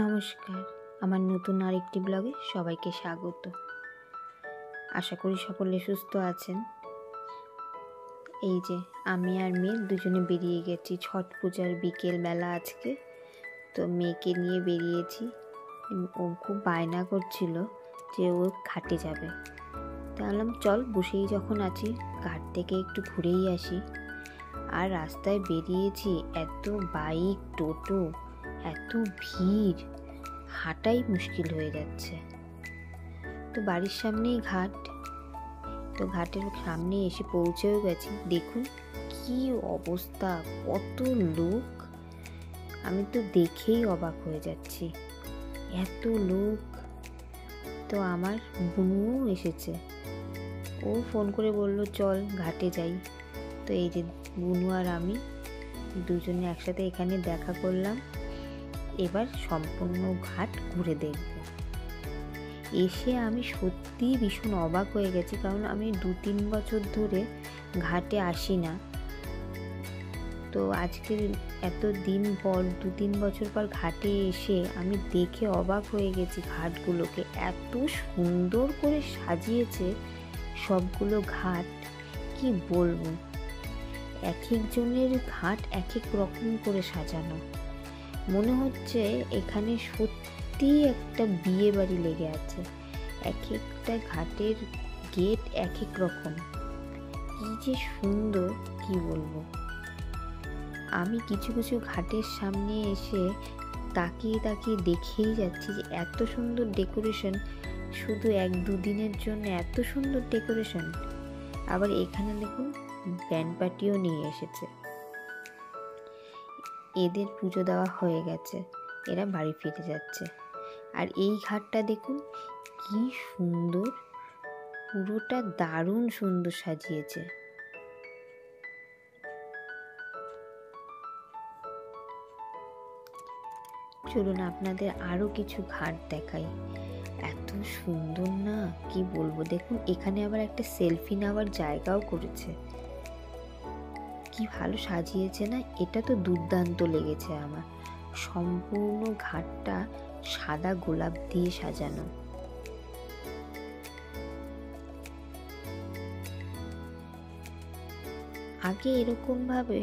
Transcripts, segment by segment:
নমস্কার, আমার নতুন আরেকটি ব্লগে সবাইকে স্বাগত। আশা করি সকলে সুস্থ আছেন। এই যে আমি আর মেয়ে দুজনে বেরিয়ে গেছি ছট পূজার বিকেল বেলা আজকে। তো মেয়েকে নিয়ে বেরিয়েছি। ও খুব বায়না করছিল যে ও ঘাটে যাবে। তাহলে চল, বসেই যখন আছি ঘাট থেকে একটু ঘুরেই আসি। আর রাস্তায় বেরিয়েছি, এত বাইক টোটো, এত ভিড়, হাঁটাই মুশকিল হয়ে যাচ্ছে। তো বাড়ির সামনেই ঘাট, তো ঘাটের সামনে এসে পৌঁছেও গেছি। দেখুন কি অবস্থা, কত লোক, আমি তো দেখেই অবাক হয়ে যাচ্ছি, এত লোক। তো আমার বুনুও এসেছে, ও ফোন করে বলল চল ঘাটে যাই। তো এই যে বুনু আর আমি দুজনে একসাথে এখানে দেখা করলাম। এবার সম্পূর্ণ ঘাট ঘুরে দেখব। এসে আমি সত্যি ভীষণ অবাক হয়ে গেছি, কারণ আমি 2-3 বছর ধরে ঘাটে আসি না। তো আজকে এত দিন পর 2-3 বছর পর ঘাটে এসে আমি দেখে অবাক হয়ে গেছি ঘাটগুলোকে। এত সুন্দর করে সাজিয়েছে সবগুলো ঘাট, কি বলবো। এক একজনের ঘাট এক এক রকম করে সাজানো, মনে হচ্ছে এখানে সত্যি একটা বিয়ে বাড়ি লেগে আছে। এক একটা ঘাটের গেট এক এক রকম, কি যে সুন্দর, কি বলবো। আমি কিছু কিছু ঘাটের সামনে এসে তাকিয়ে তাকিয়ে দেখেই যাচ্ছি যে এত সুন্দর ডেকোরেশন, শুধু 1-2 দিনের জন্য এত সুন্দর ডেকোরেশন। আবার এখানে দেখুন ব্যান্ড পার্টিও নিয়ে এসেছে। এদের পুজো দেওয়া হয়ে গেছে, এরা বাড়ি ফিরে যাচ্ছে। আর এই ঘাটটা দেখুন কি সুন্দর, পুরোটা দারুণ সুন্দর সাজিয়েছে। চলুন আপনাদের আরো কিছু ঘাট দেখাই, এত সুন্দর না, কি বলবো। দেখুন এখানে আবার একটা সেলফি নেওয়ার জায়গাও করেছে, কি ভালো সাজিয়েছে না। এটা তো দুর্দান্ত লেগেছে আমার। সম্পূর্ণ ঘাটটা সাদা গোলাপ দিয়ে সাজানো। আগে এরকম ভাবে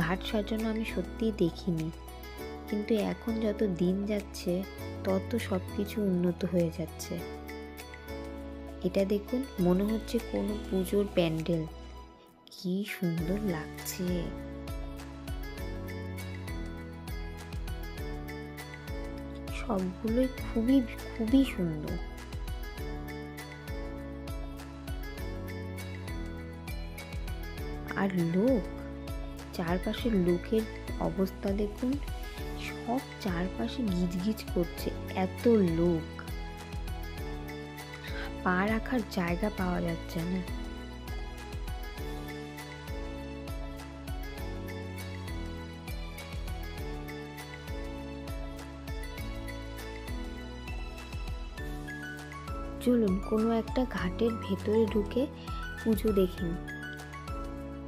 ঘাট সাজানো আমি সত্যিই দেখিনি, কিন্তু এখন যত দিন যাচ্ছে তত সবকিছু উন্নত হয়ে যাচ্ছে। এটা দেখুন মনে হচ্ছে কোনো পুজোর প্যান্ডেল, কি সুন্দর লাগছে। সবগুলোই খুবই খুবই সুন্দর। আর লোক, চারপাশের লোকের অবস্থা দেখুন, সব চারপাশে গিজগিজ করছে, এত লোক, পা রাখার জায়গা পাওয়া যাচ্ছে না। চলুন কোনো একটা ঘাটের ভেতরে ঢুকে পুজো দেখি,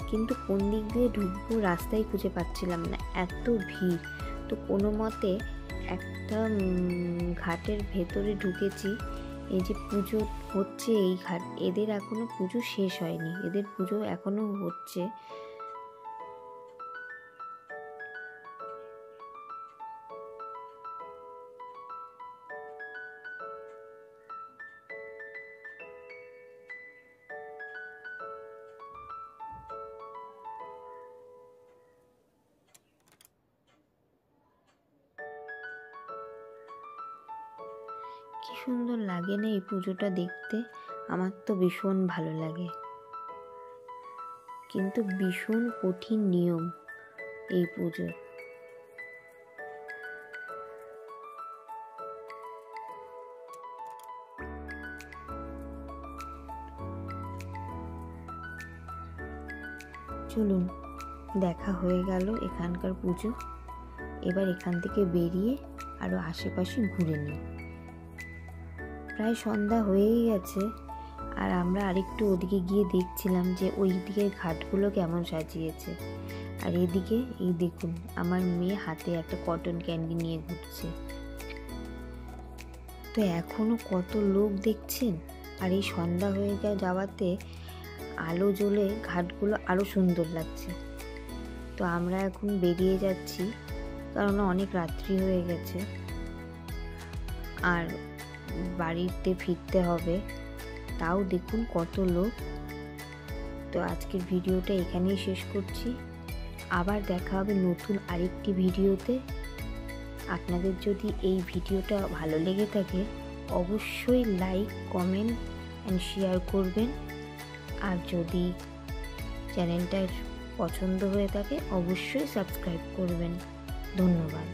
কিন্তু কোন দিক দিয়ে ঢুকবো রাস্তায় খুঁজে পাচ্ছিলাম না, এত ভিড়। তো কোনো মতে একটা ঘাটের ভেতরে ঢুকেছি। এই যে পুজো হচ্ছে এই ঘাট, এদের এখনো পুজো শেষ হয়নি, এদের পুজো এখনো হচ্ছে। কি সুন্দর লাগে না এই পুজোটা দেখতে, আমার তো ভীষণ ভালো লাগে। কিন্তু ভীষণ কঠিন নিয়ম এই পুজো। চলুন, দেখা হয়ে গেল এখানকার পুজো। এবার এখান থেকে বেরিয়ে আরো আশেপাশে ঘুরে নিই। প্রায় সন্ধ্যা হয়েই গেছে, আর আমরা আরেকটু ওদিকে গিয়ে দেখছিলাম যে ওই দিকের ঘাটগুলো কেমন সাজিয়েছে। আর এদিকে এই দেখুন আমার মেয়ে হাতে একটা কটন ক্যান্ডি নিয়ে ঘুরছে, তো এখনও কত লোক দেখছেন। আর এই সন্ধ্যা হয়ে যাওয়াতে আলো জ্বলে ঘাটগুলো আরও সুন্দর লাগছে। তো আমরা এখন বেরিয়ে যাচ্ছি, কারণ অনেক রাত্রি হয়ে গেছে আর বাড়িতে ফিরতে হবে। তাও দেখুন কত লোক। তো আজকের ভিডিওটা এখানেই শেষ করছি। আবার দেখা হবে নতুন আরেকটি ভিডিওতে। আপনাদের যদি এই ভিডিওটা ভালো লেগে থাকে অবশ্যই লাইক, কমেন্ট অ্যান্ড শেয়ার করবেন। আর যদি চ্যানেলটা পছন্দ হয়ে থাকে অবশ্যই সাবস্ক্রাইব করবেন। ধন্যবাদ।